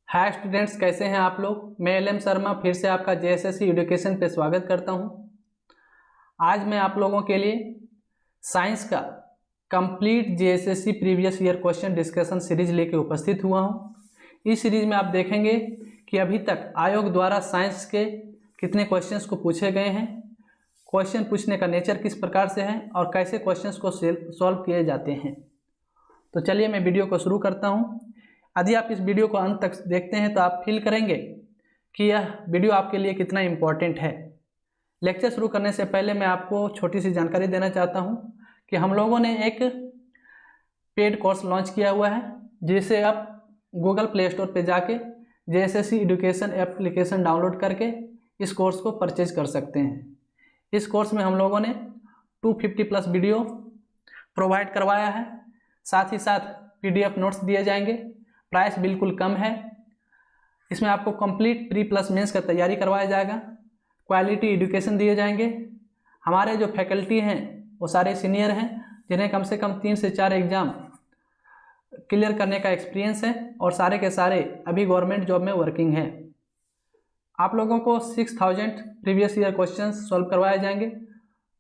Hi students, कैसे हैं आप लोग। मैं एल.एम. शर्मा फिर से आपका जेएसएससी एजुकेशन पे स्वागत करता हूं। आज मैं आप लोगों के लिए साइंस का complete JSSC previous year question discussion series लेके उपस्थित हुआ हूं। इस सीरीज में आप देखेंगे कि अभी तक आयोग द्वारा साइंस के कितने क्वेश्चंस को पूछे गए हैं, क्वेश्चन पूछने का नेचर किस प्रकार से है और कैसे क्वेश्चंस को सॉल्व किए जाते हैं। तो चलिए मैं वीडियो को शुरू करता हूँ। यदि आप इस वीडियो को अंत तक देखते हैं तो आप फील करेंगे कि यह वीडियो आपके लिए कितना इम्पोर्टेंट है। लेक्चर शुरू करने से पहले मैं आपको छोटी सी जानकारी देना चाहता हूं कि हम लोगों ने एक पेड कोर्स लॉन्च किया हुआ है, जिसे आप गूगल प्ले स्टोर पे जाके जेएसएससी एजुकेशन एप्लीकेशन डाउनलोड करके इस कोर्स को परचेज कर सकते हैं। इस कोर्स में हम लोगों ने 250+ वीडियो प्रोवाइड करवाया है, साथ ही साथ PDF नोट्स दिए जाएंगे। प्राइस बिल्कुल कम है। इसमें आपको कंप्लीट प्री प्लस मेंस का तैयारी करवाया जाएगा, क्वालिटी एजुकेशन दिए जाएंगे। हमारे जो फैकल्टी हैं वो सारे सीनियर हैं, जिन्हें कम से कम 3 से 4 एग्ज़ाम क्लियर करने का एक्सपीरियंस है और सारे के सारे अभी गवर्नमेंट जॉब में वर्किंग हैं। आप लोगों को 6000 प्रीवियस ईयर क्वेश्चन सॉल्व करवाए जाएंगे,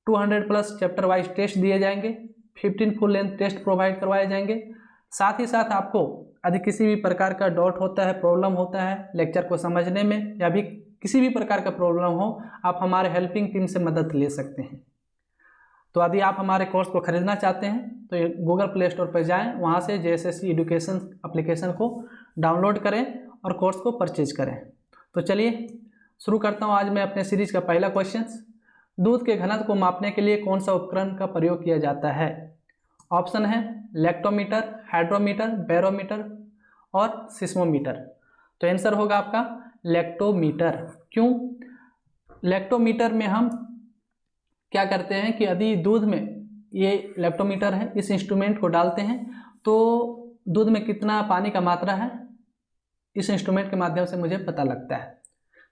200+ चैप्टर वाइज टेस्ट दिए जाएंगे, 15 फुल लेंथ टेस्ट प्रोवाइड करवाए जाएंगे। साथ ही साथ आपको यदि किसी भी प्रकार का डाउट होता है, प्रॉब्लम होता है लेक्चर को समझने में, या भी किसी भी प्रकार का प्रॉब्लम हो, आप हमारे हेल्पिंग टीम से मदद ले सकते हैं। तो यदि आप हमारे कोर्स को खरीदना चाहते हैं तो गूगल प्ले स्टोर पर जाएं, वहां से जेएसएससी एजुकेशन एप्लीकेशन को डाउनलोड करें और कोर्स को परचेज करें। तो चलिए शुरू करता हूं आज मैं अपने सीरीज का पहला क्वेश्चन। दूध के घनत्व को मापने के लिए कौन सा उपकरण का प्रयोग किया जाता है। ऑप्शन है लैक्टोमीटर, हाइड्रोमीटर, बैरोमीटर और सिस्मोमीटर। तो आंसर होगा आपका लैक्टोमीटर। क्यों? लैक्टोमीटर में हम क्या करते हैं कि यदि दूध में, ये लैक्टोमीटर है, इस इंस्ट्रूमेंट को डालते हैं तो दूध में कितना पानी का मात्रा है इस इंस्ट्रूमेंट के माध्यम से मुझे पता लगता है।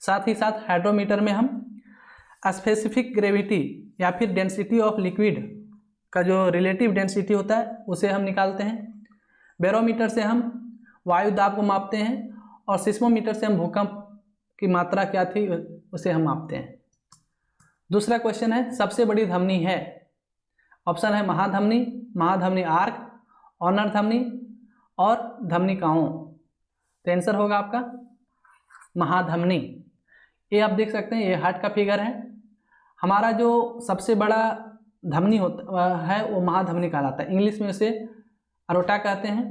साथ ही साथ हाइड्रोमीटर में हम स्पेसिफिक ग्रेविटी या फिर डेंसिटी ऑफ लिक्विड का जो रिलेटिव डेंसिटी होता है उसे हम निकालते हैं। बैरोमीटर से हम वायु दाब को मापते हैं और सिस्मोमीटर से हम भूकंप की मात्रा क्या थी उसे हम मापते हैं। दूसरा क्वेश्चन है सबसे बड़ी धमनी है। ऑप्शन है महाधमनी, महाधमनी आर्क, ऑनर धमनी और धमनिकाओं। तो आंसर होगा आपका महाधमनी। ये आप देख सकते हैं, ये हार्ट का फिगर है। हमारा जो सबसे बड़ा धमनी होता है वो महाधमनी कहलाता है, इंग्लिश में उसे अरोटा कहते हैं।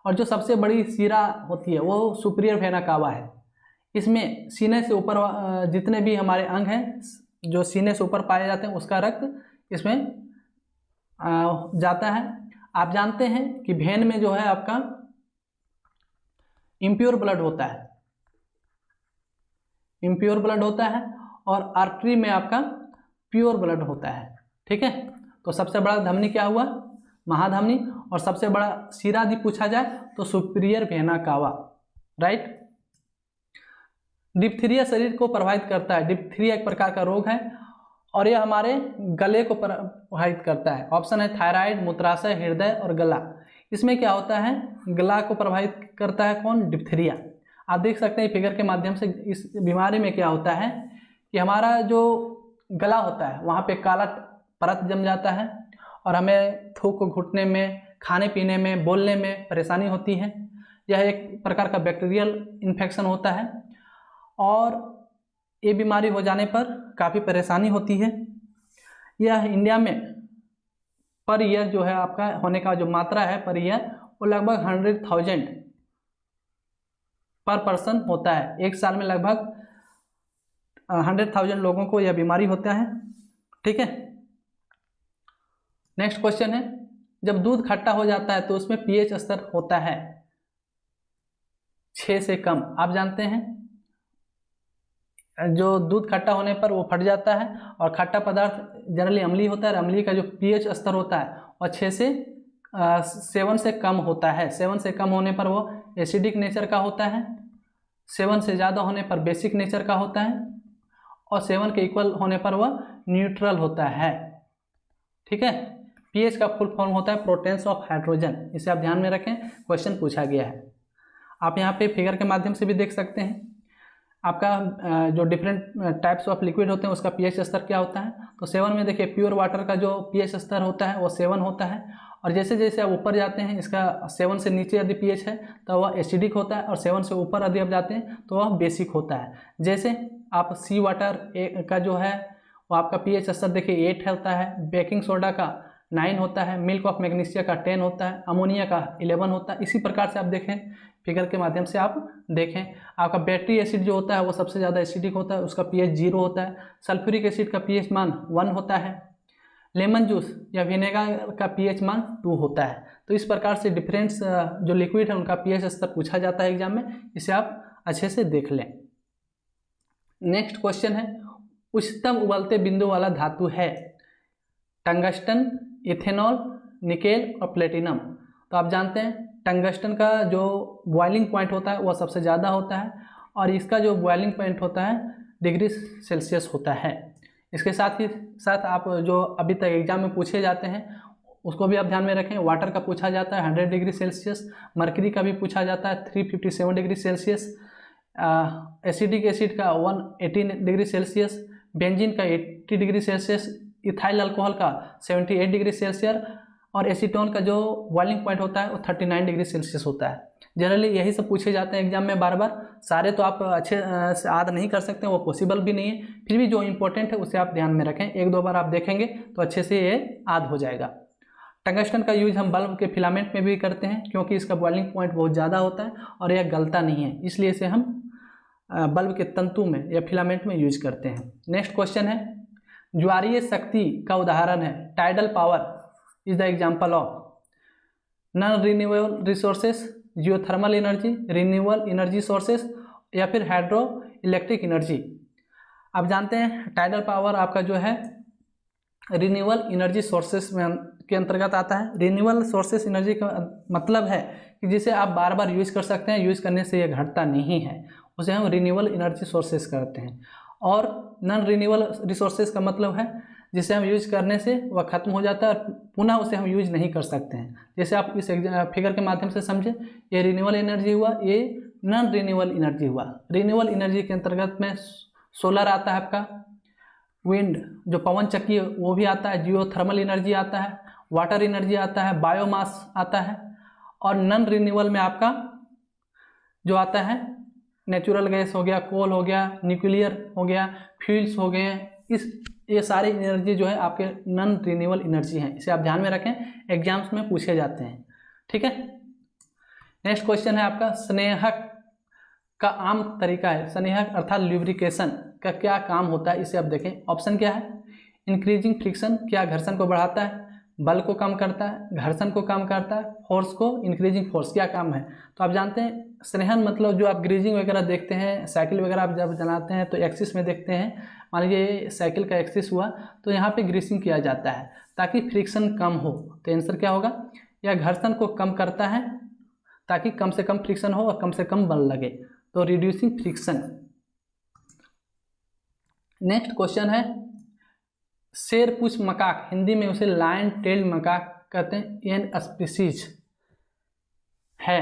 और जो सबसे बड़ी शिरा होती है वो सुपीरियर वेना कावा है। इसमें सीने से ऊपर जितने भी हमारे अंग हैं जो सीने से ऊपर पाए जाते हैं उसका रक्त इसमें जाता है। आप जानते हैं कि भेन में जो है आपका इम्प्योर ब्लड होता है, इम्प्योर ब्लड होता है, और आर्टरी में आपका प्योर ब्लड होता है। ठीक है, तो सबसे बड़ा धमनी क्या हुआ? महाधमनी। और सबसे बड़ा शिरा यदि पूछा जाए तो superior vena cava. Right. Diphtheria शरीर को प्रभावित करता है। डिप्थीरिया एक प्रकार का रोग है और यह हमारे गले को प्रभावित करता है। ऑप्शन है थायराइड, मूत्राशय, हृदय और गला। इसमें क्या होता है? गला को प्रभावित करता है कौन? डिप्थीरिया। आप देख सकते हैं फिगर के माध्यम से इस बीमारी में क्या होता है कि हमारा जो गला होता है वहाँ पे काला परत जम जाता है और हमें थूक को घुटने में, खाने पीने में, बोलने में परेशानी होती है। यह एक प्रकार का बैक्टीरियल इन्फेक्शन होता है और ये बीमारी हो जाने पर काफ़ी परेशानी होती है। यह इंडिया में पर ईयर जो है आपका होने का जो मात्रा है पर ईयर वो लगभग 100,000 पर पर्सन होता है। एक साल में लगभग 100,000 लोगों को यह बीमारी होता है। ठीक है। नेक्स्ट क्वेश्चन है जब दूध खट्टा हो जाता है तो उसमें पीएच स्तर होता है 6 से कम। आप जानते हैं जो दूध खट्टा होने पर वो फट जाता है और खट्टा पदार्थ जनरली अम्लीय होता है और अम्लीय का जो पीएच स्तर होता है और 6 से 7 से कम होता है। 7 से कम होने पर वो एसिडिक नेचर का होता है, 7 से ज़्यादा होने पर बेसिक नेचर का होता है और 7 के इक्वल होने पर वह न्यूट्रल होता है। ठीक है। पीएच का फुल फॉर्म होता है प्रोटेंस ऑफ हाइड्रोजन। इसे आप ध्यान में रखें, क्वेश्चन पूछा गया है। आप यहाँ पे फिगर के माध्यम से भी देख सकते हैं। आपका जो डिफरेंट टाइप्स ऑफ लिक्विड होते हैं उसका पीएच स्तर क्या होता है। तो 7 में देखिए प्योर वाटर का जो पीएच स्तर होता है वो 7 होता है, और जैसे जैसे आप ऊपर जाते हैं इसका 7 से नीचे यदि पीएच है तो वह एसिडिक होता है, और 7 से ऊपर यदि आप जाते हैं तो वह बेसिक होता है। जैसे आप सी वाटर का जो है वो आपका पीएच स्तर देखिए 8 होता है, बेकिंग सोडा का 9 होता है, मिल्क ऑफ मैग्नीशिया का 10 होता है, अमोनिया का 11 होता है। इसी प्रकार से आप देखें, फिगर के माध्यम से आप देखें, आपका बैटरी एसिड जो होता है वो सबसे ज़्यादा एसिडिक होता है, उसका पीएच 0 होता है। सल्फ्यूरिक एसिड का पीएच मान 1 होता है। लेमन जूस या विनेगर का पीएच मान 2 होता है। तो इस प्रकार से डिफरेंट जो लिक्विड है उनका पीएच स्तर पूछा जाता है एग्जाम में, इसे आप अच्छे से देख लें। नेक्स्ट क्वेश्चन है, उच्चतम उबलते बिंदु वाला धातु है टंगस्टन, इथेनॉल, निकेल और प्लेटिनम। तो आप जानते हैं टंगस्टन का जो बॉइलिंग पॉइंट होता है वह सबसे ज़्यादा होता है, और इसका जो बॉइलिंग पॉइंट होता है डिग्री सेल्सियस होता है। इसके साथ ही साथ आप जो अभी तक एग्जाम में पूछे जाते हैं उसको भी आप ध्यान में रखें। वाटर का पूछा जाता है 100 डिग्री सेल्सियस, मर्करी का भी पूछा जाता है 357 डिग्री सेल्सियस, एसिडिक एसिड का 180 डिग्री सेल्सियस, बेंजीन का 80 डिग्री सेल्सियस, इथाइल अल्कोहल का 78 डिग्री सेल्सियस, और एसीटोन का जो बॉइलिंग पॉइंट होता है वो 39 डिग्री सेल्सियस होता है। जनरली यही सब पूछे जाते हैं एग्जाम में बार बार। सारे तो आप अच्छे से याद नहीं कर सकते, वो पॉसिबल भी नहीं है, फिर भी जो इंपॉर्टेंट है उसे आप ध्यान में रखें। 1-2 बार आप देखेंगे तो अच्छे से ये याद हो जाएगा। टंगस्टन का यूज हम बल्ब के फिलामेंट में भी करते हैं, क्योंकि इसका बॉइलिंग पॉइंट बहुत ज़्यादा होता है और यह गलता नहीं है, इसलिए इसे हम बल्ब के तंतु में या फिलामेंट में यूज करते हैं। नेक्स्ट क्वेश्चन है, ज्वारीय शक्ति का उदाहरण है tidal power is the example of non renewable resources, geothermal energy, renewable energy sources या फिर हाइड्रो इलेक्ट्रिक एनर्जी। आप जानते हैं टाइडल पावर आपका जो है रिन्यूएबल एनर्जी सोर्सेस में के अंतर्गत आता है। रिन्यूएबल सोर्सेस एनर्जी का मतलब है कि जिसे आप बार बार यूज कर सकते हैं, यूज करने से यह घटता नहीं है, उसे हम रिन्यूएबल एनर्जी सोर्सेस करते हैं। और नॉन रिन्यूएबल रिसोर्सेस का मतलब है जिसे हम यूज करने से वह खत्म हो जाता है और पुनः उसे हम यूज नहीं कर सकते हैं। जैसे आप इस फिगर के माध्यम से समझे, ये रिन्यूएबल एनर्जी हुआ, ये नॉन रिन्यूएबल एनर्जी हुआ। रिन्यूएबल एनर्जी के अंतर्गत में सोलर आता है, आपका विंड जो पवन चक्की वो भी आता है, जियोथर्मल एनर्जी आता है, वाटर एनर्जी आता है, बायोमास आता है, और नॉन रिन्यूएबल में आपका जो आता है नेचुरल गैस हो गया, कोल हो गया, न्यूक्लियर हो गया, फ्यूल्स हो गए। ये सारी एनर्जी जो है आपके नॉन रिन्यूएबल एनर्जी हैं, इसे आप ध्यान में रखें, एग्जाम्स में पूछे जाते हैं। ठीक है, नेक्स्ट क्वेश्चन है आपका, स्नेहक का आम तरीका है, स्नेहक अर्थात ल्यूब्रिकेशन का क्या काम होता है, इसे आप देखें। ऑप्शन क्या है, इंक्रीजिंग फ्रिक्शन, क्या घर्षण को बढ़ाता है, बल को कम करता है, घर्षण को कम करता है, फोर्स को, इंक्रीजिंग फोर्स, क्या काम है। तो आप जानते हैं स्नेहन मतलब जो आप ग्रीजिंग वगैरह देखते हैं, साइकिल वगैरह आप जब चलाते हैं तो एक्सिस में देखते हैं, मान लीजिए साइकिल का एक्सिस हुआ तो यहाँ पे ग्रीसिंग किया जाता है ताकि फ्रिक्शन कम हो। तो आंसर क्या होगा, यह घर्षण को कम करता है ताकि कम से कम फ्रिक्शन हो और कम से कम बल लगे, तो रिड्यूसिंग फ्रिक्शन। नेक्स्ट क्वेश्चन है, शेरपूछ मकाक, हिंदी में उसे लायन टेल्ड मकाक कहते हैं, एन स्पीसीज है,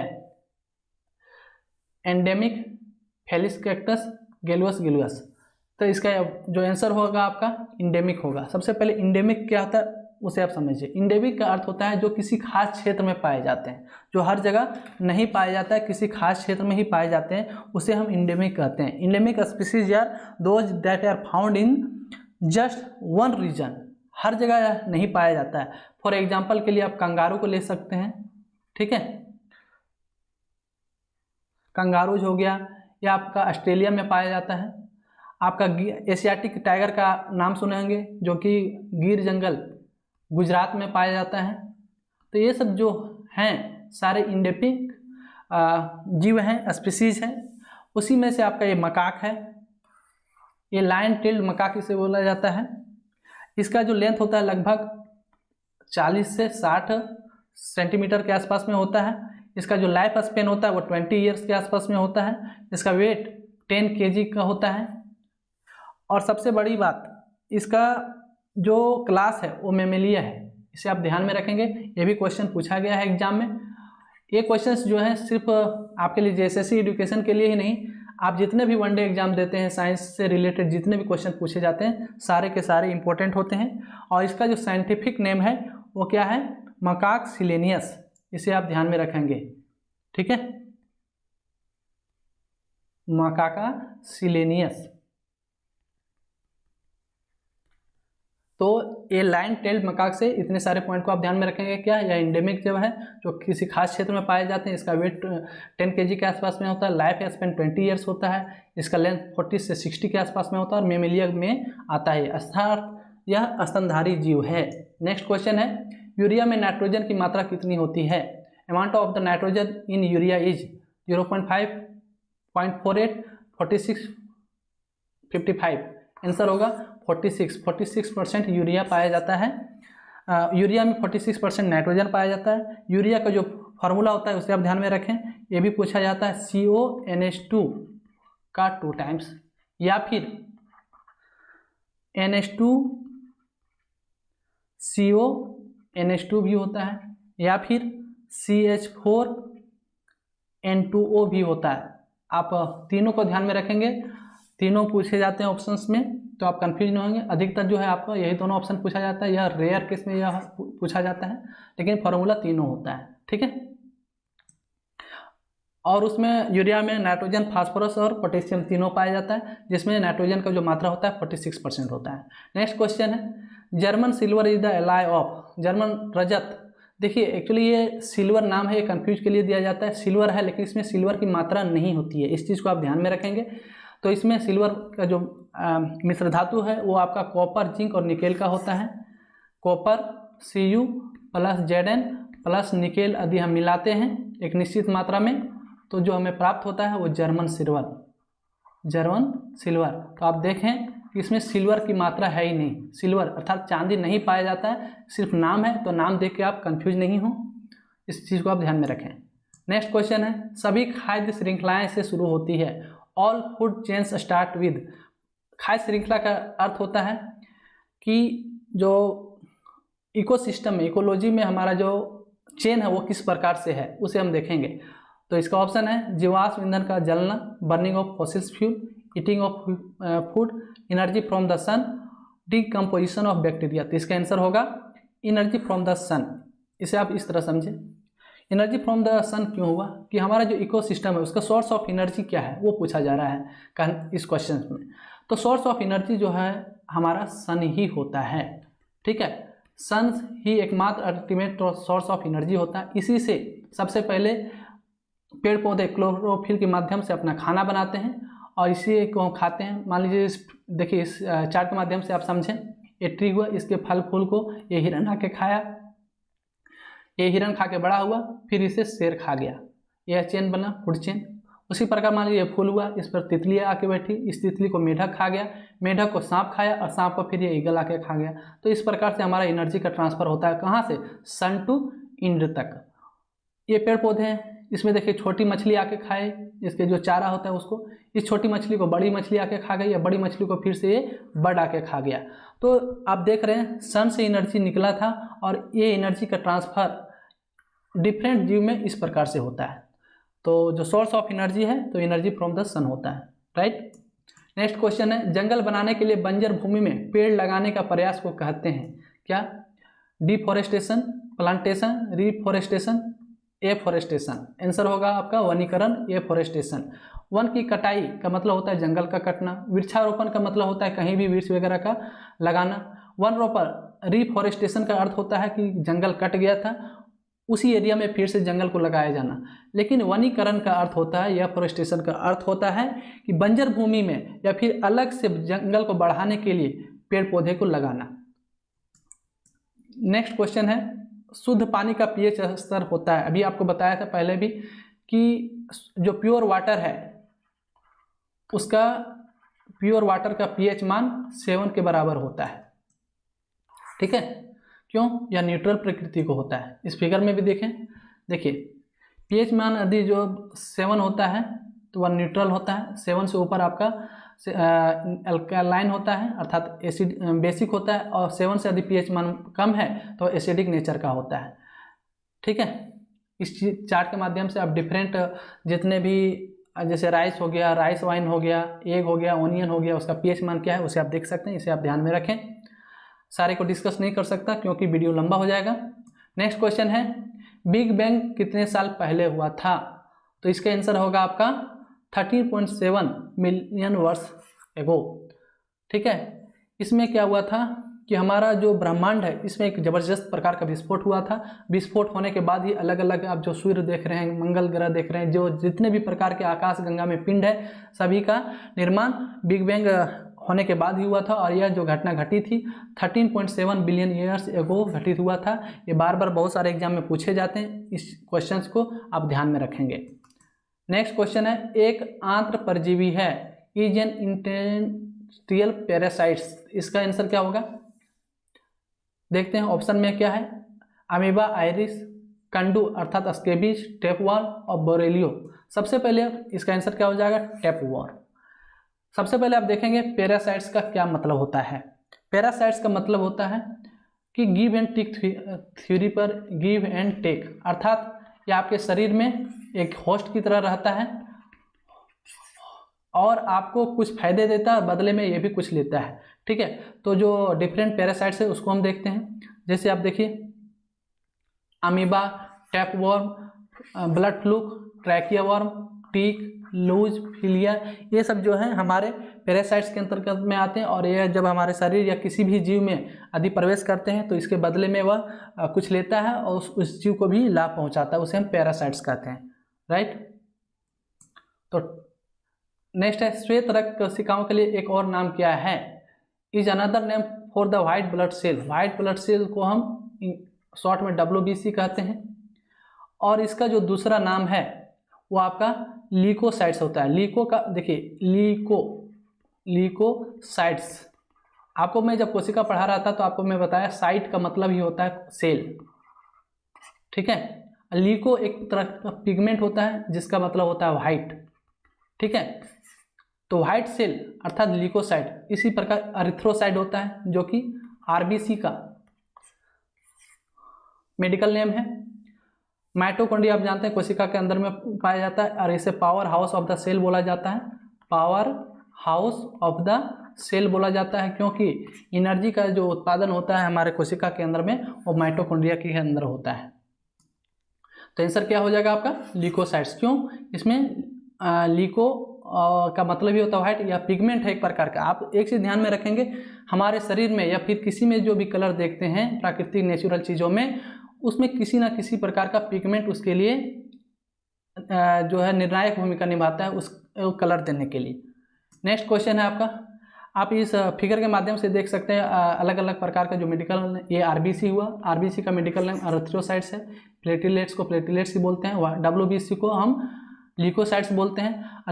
एंडेमिक, फेलिस कैक्टस, गैलुअस गिलुअस। तो इसका जो आंसर होगा आपका इंडेमिक होगा। सबसे पहले इंडेमिक क्या होता है उसे आप समझिए। इंडेमिक का अर्थ होता है जो किसी खास क्षेत्र में पाए जाते हैं, जो हर जगह नहीं पाया जाता है, किसी खास क्षेत्र में ही पाए जाते हैं, उसे हम इंडेमिक कहते हैं। Endemic species are those that are found in just one region, हर जगह नहीं पाया जाता है। फॉर एग्जाम्पल के लिए आप कंगारू को ले सकते हैं, ठीक है, कंगारूज हो गया, या आपका ऑस्ट्रेलिया में पाया जाता है। आपका एशियाटिक टाइगर का नाम सुने होंगे जो कि गिर जंगल गुजरात में पाया जाता है। तो ये सब जो हैं सारे इंडेमिक जीव हैं, स्पीसीज हैं। उसी में से आपका ये मकाक है, ये लायन टेल्ड मकाक इसे बोला जाता है। इसका जो लेंथ होता है लगभग 40 से 60 सेंटीमीटर के आसपास में होता है। इसका जो लाइफ स्पेन होता है वो 20 ईयर्स के आसपास में होता है। इसका वेट 10 kg का होता है। और सबसे बड़ी बात, इसका जो क्लास है वो मेमेलिया है, इसे आप ध्यान में रखेंगे, ये भी क्वेश्चन पूछा गया है एग्जाम में। ये क्वेश्चंस जो है सिर्फ आपके लिए जेएसएससी एजुकेशन के लिए ही नहीं, आप जितने भी वनडे एग्जाम देते हैं साइंस से रिलेटेड जितने भी क्वेश्चन पूछे जाते हैं सारे के सारे इंपॉर्टेंट होते हैं। और इसका जो साइंटिफिक नेम है वो क्या है, मकाक सिलेनियस, इसे आप ध्यान में रखेंगे, ठीक है, मकाका सिलेनियस। तो ये लाइन टेल्ड मकाक से इतने सारे पॉइंट को आप ध्यान में रखेंगे। क्या यह एंडेमिक जब है जो किसी खास क्षेत्र में पाए जाते हैं, इसका वेट 10 kg के आसपास में होता है, लाइफ स्पेन 20 ईयर्स होता है, इसका लेंथ 40 से 60 के आसपास में होता है और मेमेलिया में आता है, अर्थात यह स्तनधारी जीव है। नेक्स्ट क्वेश्चन है, यूरिया में नाइट्रोजन की मात्रा कितनी होती है? Amount of the nitrogen in urea is 0.5, 0.48, 46, 55। Answer होगा 46% यूरिया पाया जाता है। यूरिया में 46% नाइट्रोजन पाया जाता है। यूरिया का जो फार्मूला होता है उसे आप ध्यान में रखें, ये भी पूछा जाता है CONH2 का 2 टाइम्स, या फिर NH2 CONH2 भी होता है, या फिर CH4N2O भी होता है। आप तीनों को ध्यान में रखेंगे, तीनों पूछे जाते हैं ऑप्शंस में, तो आप कंफ्यूज नहीं होंगे। अधिकतर जो है आपका यही दोनों ऑप्शन पूछा जाता है, यह रेयर केस में यह पूछा जाता है, लेकिन फार्मूला तीनों होता है, ठीक है। और उसमें यूरिया में नाइट्रोजन, फास्फोरस और पोटेशियम तीनों पाया जाता है, जिसमें नाइट्रोजन का जो मात्रा होता है 46% होता है। नेक्स्ट क्वेश्चन है, German silver is the alloy of, German रजत। देखिए एक्चुअली ये सिल्वर नाम है, ये कंफ्यूज के लिए दिया जाता है, सिल्वर है लेकिन इसमें सिल्वर की मात्रा नहीं होती है, इस चीज़ को आप ध्यान में रखेंगे। तो इसमें सिल्वर का जो मिश्र धातु है वो आपका कॉपर, जिंक और निकेल का होता है। Copper Cu plus Zn plus nickel यदि हम मिलाते हैं एक निश्चित मात्रा में, तो जो हमें प्राप्त होता है वो जर्मन सिल्वर। तो आप देखें कि इसमें सिल्वर की मात्रा है ही नहीं, सिल्वर अर्थात चांदी नहीं पाया जाता है, सिर्फ नाम है, तो नाम देख के आप कंफ्यूज नहीं हो, इस चीज़ को आप ध्यान में रखें। नेक्स्ट क्वेश्चन है, सभी खाद्य श्रृंखलाएं से शुरू होती है, all food chains start with. खाद्य श्रृंखला का अर्थ होता है कि जो इकोसिस्टम में, इकोलॉजी में हमारा जो चेन है वो किस प्रकार से है उसे हम देखेंगे। तो इसका ऑप्शन है जीवाश्म ईंधन का जलना, burning of fossils fuel, eating of food, energy from the sun, decomposition of bacteria. तो इसका आंसर होगा एनर्जी फ्रॉम द सन। इसे आप इस तरह समझें, एनर्जी फ्रॉम द सन क्यों हुआ कि हमारा जो इकोसिस्टम है उसका सोर्स ऑफ एनर्जी क्या है वो पूछा जा रहा है इस क्वेश्चन में। तो सोर्स ऑफ एनर्जी जो है हमारा सन ही होता है, ठीक है, सन ही एकमात्र अल्टीमेट सोर्स ऑफ एनर्जी होता है। इसी से सबसे पहले पेड़ पौधे क्लोरोफिल के माध्यम से अपना खाना बनाते हैं और इसी को खाते हैं। मान लीजिए देखिए इस चार्ट के माध्यम से आप समझें, ये ट्री हुआ, इसके फल फूल को ये हिरन आके खाया, ये हिरन खा के बड़ा हुआ, फिर इसे शेर खा गया, यह चेन बना फूड चेन। उसी प्रकार मान लीजिए फूल हुआ, इस पर तितली आके बैठी, इस तितली को मेढक खा गया, मेढक को सांप खाया और सांप को फिर ये ईगल आके खा गया। तो इस प्रकार से हमारा एनर्जी का ट्रांसफर होता है, कहाँ से, सन टू इंड तक। ये पेड़ पौधे हैं, इसमें देखिए छोटी मछली आके खाए, इसके जो चारा होता है उसको, इस छोटी मछली को बड़ी मछली आके खा गई, या बड़ी मछली को फिर से ये बर्ड आके खा गया। तो आप देख रहे हैं सन से एनर्जी निकला था और ये एनर्जी का ट्रांसफर डिफरेंट जीव में इस प्रकार से होता है। तो जो सोर्स ऑफ एनर्जी है तो एनर्जी फ्रॉम द सन होता है, राइट। नेक्स्ट क्वेश्चन है, जंगल बनाने के लिए बंजर भूमि में पेड़ लगाने का प्रयास को कहते हैं क्या? Deforestation, plantation, reforestation, afforestation. Answer होगा आपका वनीकरण, एफॉरेस्टेशन। वन की कटाई का मतलब होता है जंगल का कटना, वृक्षारोपण का मतलब होता है कहीं भी वृक्ष वगैरह का लगाना। वन रोपण, रिफॉरेस्टेशन का अर्थ होता है कि जंगल कट गया था, उसी एरिया में फिर से जंगल को लगाया जाना। लेकिन वनीकरण का अर्थ होता है, या फॉरेस्टेशन का अर्थ होता है कि बंजर भूमि में या फिर अलग से जंगल को बढ़ाने के लिए पेड़ पौधे को लगाना। नेक्स्ट क्वेश्चन है, शुद्ध पानी का पीएच स्तर होता है, अभी आपको बताया था पहले भी कि जो प्योर वाटर है उसका प्योर वाटर का पीएच मान 7 के बराबर होता है, ठीक है। क्यों? यह न्यूट्रल प्रकृति को होता है। इस फिगर में भी देखें, देखिए पीएच मान यदि जो 7 होता है तो वह न्यूट्रल होता है, 7 से ऊपर आपका अल्कालाइन होता है अर्थात एसिड बेसिक होता है, और 7 से यदि पीएच मान कम है तो एसिडिक नेचर का होता है, ठीक है। इस चार्ट के माध्यम से आप डिफरेंट जितने भी जैसे राइस हो गया, राइस वाइन हो गया, एग हो गया, ऑनियन हो गया, उसका पीएच मान क्या है उसे आप देख सकते हैं। इसे आप ध्यान में रखें। सारे को डिस्कस नहीं कर सकता क्योंकि वीडियो लंबा हो जाएगा। नेक्स्ट क्वेश्चन है, बिग बैंग कितने साल पहले हुआ था? तो इसका आंसर होगा आपका 13.7 मिलियन वर्ष एगो। ठीक है, इसमें क्या हुआ था कि हमारा जो ब्रह्मांड है इसमें एक जबरदस्त प्रकार का विस्फोट हुआ था। विस्फोट होने के बाद ही अलग अलग आप जो सूर्य देख रहे हैं, मंगल ग्रह देख रहे हैं, जो जितने भी प्रकार के आकाश गंगा में पिंड है, सभी का निर्माण बिग बैंग होने के बाद ही हुआ था। और यह जो घटना घटी थी 13.7 बिलियन ईयर्स एगो घटित हुआ था। ये बार बार बहुत सारे एग्जाम में पूछे जाते हैं, इस क्वेश्चंस को आप ध्यान में रखेंगे। नेक्स्ट क्वेश्चन है, एक आंत्र परजीवी है, इज एन इंटेस्टियल पैरासाइट्स। इसका आंसर क्या होगा? देखते हैं ऑप्शन में क्या है, अमीबा, आयरिस, कंडू अर्थात स्केबिज, टेपवर्म और बोरेलियो। सबसे पहले इसका आंसर क्या हो जाएगा? टेपवर्म। सबसे पहले आप देखेंगे पैरासाइट्स का क्या मतलब होता है। पैरासाइट्स का मतलब होता है कि गिव एंड टेक थ्योरी पर गिव एंड टेक, अर्थात ये आपके शरीर में एक होस्ट की तरह रहता है और आपको कुछ फायदे देता है, बदले में ये भी कुछ लेता है। ठीक है, तो जो डिफरेंट पैरासाइट्स है उसको हम देखते हैं। जैसे आप देखिए amoeba, tapeworm, blood fluke, trachea worm, tick, louse, filaria, ये सब जो है हमारे पैरासाइट्स के अंतर्गत में आते हैं। और ये जब हमारे शरीर या किसी भी जीव में यदि प्रवेश करते हैं तो इसके बदले में वह कुछ लेता है और उस जीव को भी लाभ पहुंचाता है, उसे हम पैरासाइट्स कहते हैं। राइट। तो नेक्स्ट है, श्वेत रक्त कोशिकाओं के लिए एक और नाम क्या है? Is another name for the white blood cell. White blood cell को हम शॉर्ट में WBC कहते हैं। और इसका जो दूसरा नाम है वो आपका ल्यूकोसाइट्स होता है। लीको का देखिए, ल्यूकोसाइट्स। आपको मैं जब कोशिका पढ़ा रहा था तो आपको मैं बताया साइट का मतलब ही होता है सेल। ठीक है, लीको एक तरह का पिगमेंट होता है जिसका मतलब होता है व्हाइट। ठीक है, तो व्हाइट सेल अर्थात ल्यूकोसाइट, इसी प्रकार एरिथ्रोसाइट होता है जो कि RBC का मेडिकल नेम है। माइटोकॉन्ड्रिया आप जानते हैं कोशिका के अंदर में पाया जाता है और इसे power house of the cell बोला जाता है। Power house of the cell बोला जाता है क्योंकि एनर्जी का जो उत्पादन होता है हमारे कोशिका के अंदर में वो माइटोकॉन्ड्रिया के अंदर होता है। तो आंसर क्या हो जाएगा आपका? ल्यूकोसाइट्स। क्यों? इसमें ल्यूको का मतलब ही होता है व्हाइट या पिगमेंट है एक प्रकार का। आप एक चीज ध्यान में रखेंगे, हमारे शरीर में या फिर किसी में जो भी कलर देखते हैं प्राकृतिक नेचुरल चीज़ों में, उसमें किसी ना किसी प्रकार का पिगमेंट उसके लिए जो है निर्णायक भूमिका निभाता है उस कलर देने के लिए। नेक्स्ट क्वेश्चन है आपका, आप इस फिगर के माध्यम से देख सकते हैं अलग अलग प्रकार का जो मेडिकल, ये RBC हुआ, RBC का मेडिकल नेम एरिथ्रोसाइट्स है। प्लेटलेट्स को प्लेटलेट्स ही बोलते हैं, WBC को हम ल्यूकोसाइट्स बोलते हैं।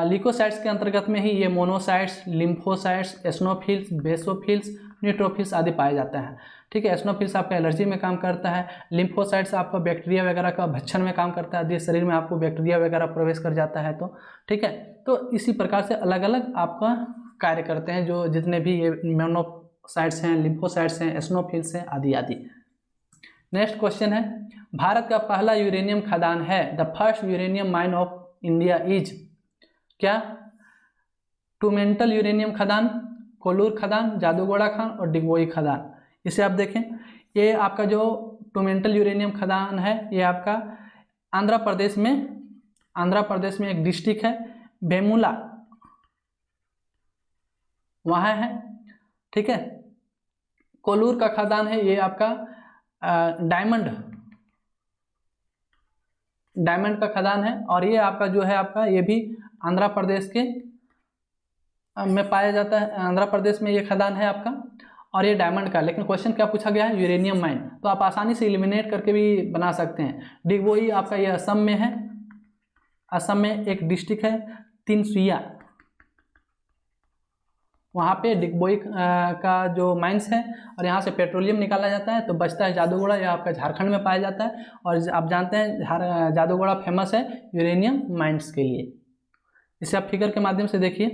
ल्यूकोसाइट्स के अंतर्गत में ही ये मोनोसाइट्स, लिम्फोसाइट्स, एस्नोफिल्स, बेसोफिल्स, न्यूट्रोफिल्स आदि पाए जाते हैं। ठीक है, एस्नोफिल्स आपका एलर्जी में काम करता है, लिम्फोसाइट्स आपका बैक्टीरिया वगैरह का भक्षण में काम करता है, यदि शरीर में आपको बैक्टीरिया वगैरह प्रवेश कर जाता है तो। ठीक है, तो इसी प्रकार से अलग अलग आपका कार्य करते हैं जो जितने भी ये मोनोसाइट्स हैं, लिम्फोसाइट्स हैं, एस्नोफिल्स हैं आदि आदि। नेक्स्ट क्वेश्चन है, भारत का पहला यूरेनियम खदान है, the first uranium mine of India is क्या? टूमेंटल यूरेनियम खदान, कोल्लूर खदान, जादूगोड़ा खान और डिगबोई खदान। इसे आप देखें, ये आपका जो टूमेंटल यूरेनियम खदान है ये आपका आंध्र प्रदेश में एक डिस्ट्रिक्ट है वेमुला, वहाँ है। ठीक है, कोल्लूर का खदान है ये आपका डायमंड का खदान है और ये आपका जो है आपका ये भी आंध्र प्रदेश के में पाया जाता है। आंध्र प्रदेश में ये खदान है आपका और ये डायमंड का। लेकिन क्वेश्चन क्या पूछा गया है? यूरेनियम माइन, तो आप आसानी से एलिमिनेट करके भी बना सकते हैं। डिगबोई आपका ये असम में है, असम में एक डिस्ट्रिक्ट है तिनसुकिया, वहाँ पे डिगबोई का जो माइंस है और यहाँ से पेट्रोलियम निकाला जाता है। तो बचता है जादूगोड़ा, यह आपका झारखंड में पाया जाता है और आप जानते हैं जादूगोड़ा फेमस है यूरेनियम माइंस के लिए। इसे आप फिगर के माध्यम से देखिए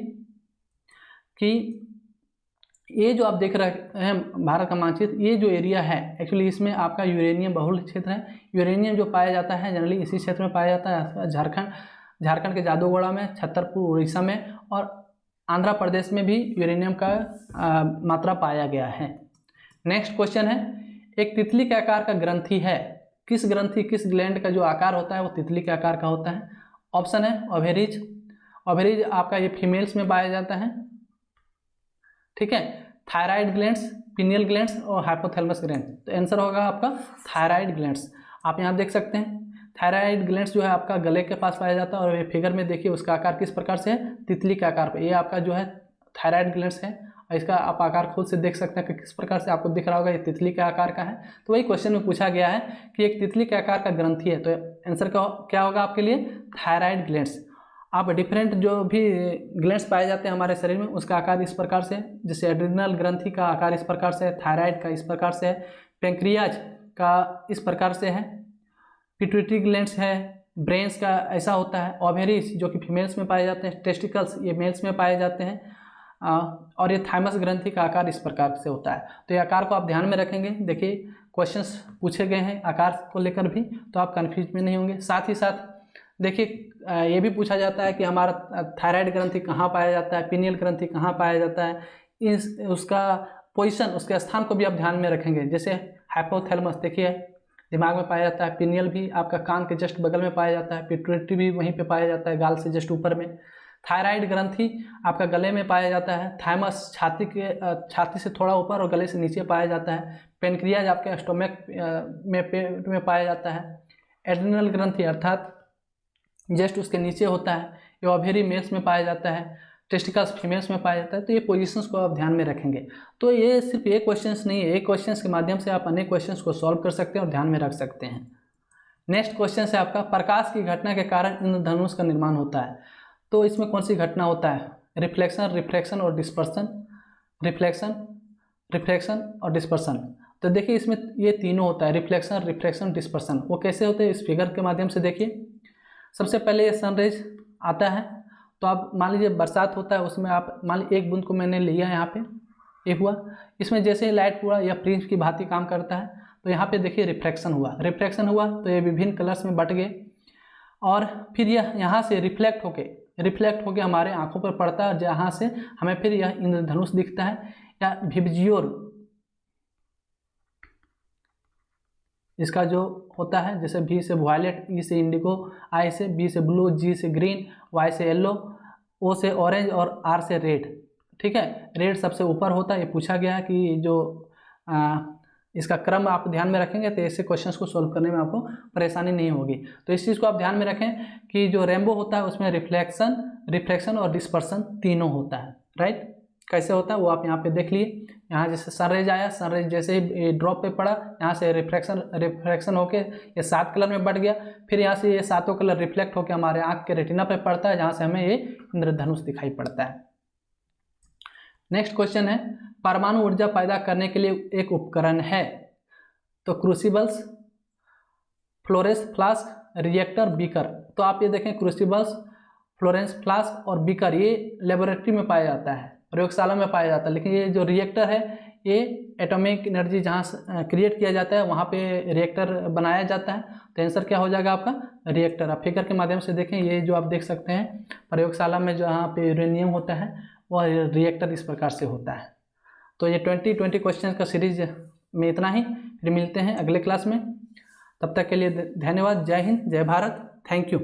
कि ये जो आप देख रहे हैं भारत का मानचित्र, ये जो एरिया है एक्चुअली इसमें आपका यूरेनियम बहुल क्षेत्र है। यूरेनियम जो पाया जाता है जनरली इसी क्षेत्र में पाया जाता है, झारखंड के जादूगोड़ा में, छतरपुर उड़ीसा में और आंध्र प्रदेश में भी यूरेनियम का मात्रा पाया गया है। नेक्स्ट क्वेश्चन है, एक तितली के आकार का ग्रंथि है, किस ग्रंथि किस ग्लैंड का जो आकार होता है वो तितली के आकार का होता है? ऑप्शन है ओवेरीज, ओवेरीज आपका ये फीमेल्स में पाया जाता है, ठीक है। थायराइड ग्लैंड्स, पिनियल ग्लैंड्स और हाइपोथैलेमस ग्लैंड, तो आंसर होगा आपका थायराइड ग्लैंड्स। आप यहाँ देख सकते हैं थायराइड ग्लैंड्स जो है आपका गले के पास पाया जाता है और ये फिगर में देखिए उसका आकार किस प्रकार से है, तितली के आकार पे। ये आपका जो है थायराइड ग्लैंड्स है और इसका आप आकार खुद से देख सकते हैं कि किस प्रकार से आपको दिख रहा होगा ये तितली के आकार का है। तो वही क्वेश्चन में पूछा गया है कि एक तितली के आकार का ग्रंथि है, तो आंसर क्या होगा आपके लिए? Thyroid glands. आप डिफरेंट जो भी ग्लैंड्स पाए जाते हैं हमारे शरीर में उसका आकार इस प्रकार से, जैसे एड्रिनल ग्रंथि का आकार इस प्रकार से है, थायराइड का इस प्रकार से है, पेंक्रियाज का इस प्रकार से है, पिट्यूटरी ग्लैंड्स है, ब्रेन्स का ऐसा होता है, ओवेरीज जो कि फीमेल्स में पाए जाते हैं, टेस्टिकल्स ये मेल्स में पाए जाते हैं, और ये थाइमस ग्रंथि का आकार इस प्रकार से होता है। तो ये आकार को आप ध्यान में रखेंगे। देखिए क्वेश्चंस पूछे गए हैं आकार को लेकर भी, तो आप कन्फ्यूज में नहीं होंगे। साथ ही साथ देखिए ये भी पूछा जाता है कि हमारा थायराइड ग्रंथि कहाँ पाया जाता है, पिनियल ग्रंथि कहाँ पाया जाता है, उसका पोजीशन, उसके स्थान को भी आप ध्यान में रखेंगे। जैसे हाइपोथैलेमस देखिए दिमाग में पाया जाता है, पिनियल भी आपका कान के जस्ट बगल में पाया जाता है, पिट्यूटरी भी वहीं पे पाया जाता है गाल से जस्ट ऊपर में, थायराइड ग्रंथि आपका गले में पाया जाता है, थाइमस छाती से थोड़ा ऊपर और गले से नीचे पाया जाता है, पेनक्रियाज आपके स्टोमक में पेट में पाया जाता है, एड्रिनल ग्रंथि अर्थात जस्ट उसके नीचे होता है, ये ओवेरी मेल्स में पाया जाता है, टेस्टिकल्स फीमेल्स में पाया जाता है। तो ये पोजीशंस को आप ध्यान में रखेंगे। तो ये सिर्फ एक क्वेश्चंस नहीं है, एक क्वेश्चंस के माध्यम से आप अनेक क्वेश्चंस को सॉल्व कर सकते हैं और ध्यान में रख सकते हैं। नेक्स्ट क्वेश्चन है आपका, प्रकाश की घटना के कारण इंद्रधनुष का निर्माण होता है, तो इसमें कौन सी घटना होता है? रिफ्लेक्शन, रिफ्रैक्शन और डिस्पर्सन, रिफ्लेक्शन, रिफ्रैक्शन और डिस्पर्सन। तो देखिए इसमें ये तीनों होता है, रिफ्लेक्शन, रिफ्रैक्शन, डिस्पर्सन। वो कैसे होते हैं इस फिगर के माध्यम से देखिए। सबसे पहले ये सनरेज आता है, तो आप मान लीजिए बरसात होता है, उसमें आप मान लीजिए एक बूंद को मैंने लिया यहाँ पे, एक हुआ, इसमें जैसे लाइट पूरा या प्रिज्म की भांति काम करता है, तो यहाँ पे देखिए रिफ्रैक्शन हुआ, रिफ्रैक्शन हुआ तो ये विभिन्न कलर्स में बट गए और फिर यह यहाँ से रिफ्लेक्ट होके हमारे आंखों पर पड़ता है, जहाँ से हमें फिर यह इंद्रधनुष दिखता है या विबजियोर इसका जो होता है, जैसे V से वायलेट, E से इंडिगो, I से B से ब्लू, G से ग्रीन, Y से येलो, O से ऑरेंज और R से रेड। ठीक है, रेड सबसे ऊपर होता है। ये पूछा गया है कि जो इसका क्रम आप ध्यान में रखेंगे तो ऐसे क्वेश्चंस को सॉल्व करने में आपको परेशानी नहीं होगी। तो इस चीज़ को आप ध्यान में रखें कि जो रेनबो होता है उसमें रिफ्लेक्शन, रिफ्रैक्शन और डिस्पर्सन तीनों होता है। राइट, कैसे होता है वो आप यहाँ पे देख लिए। यहाँ जैसे सनरेज आया, सनरेज जैसे ही ड्रॉप पे पड़ा, यहाँ से रिफ्रैक्शन होके ये 7 कलर में बढ़ गया, फिर यहाँ से ये 7 कलर रिफ्लेक्ट होकर हमारे आँख के रेटिना पे पड़ता है, जहाँ से हमें ये इंद्रधनुष दिखाई पड़ता है। नेक्स्ट क्वेश्चन है, परमाणु ऊर्जा पैदा करने के लिए एक उपकरण है, तो क्रूसिबल्स, फ्लोरेंस फ्लास्क, रिएक्टर, बीकर। तो आप ये देखें क्रूसिबल्स, फ्लोरेंस फ्लास्क और बीकर ये लेबोरेटरी में पाया जाता है, प्रयोगशाला में पाया जाता है, लेकिन ये जो रिएक्टर है ये एटॉमिक एनर्जी जहाँ क्रिएट किया जाता है वहाँ पे रिएक्टर बनाया जाता है। तो आंसर क्या हो जाएगा आपका? रिएक्टर। आप फिगर के माध्यम से देखें, ये जो आप देख सकते हैं प्रयोगशाला में जहाँ पे यूरेनियम होता है वह रिएक्टर इस प्रकार से होता है। तो ये 20 क्वेश्चन का सीरीज में इतना ही, फिर मिलते हैं अगले क्लास में। तब तक के लिए धन्यवाद। जय हिंद, जय भारत, थैंक यू।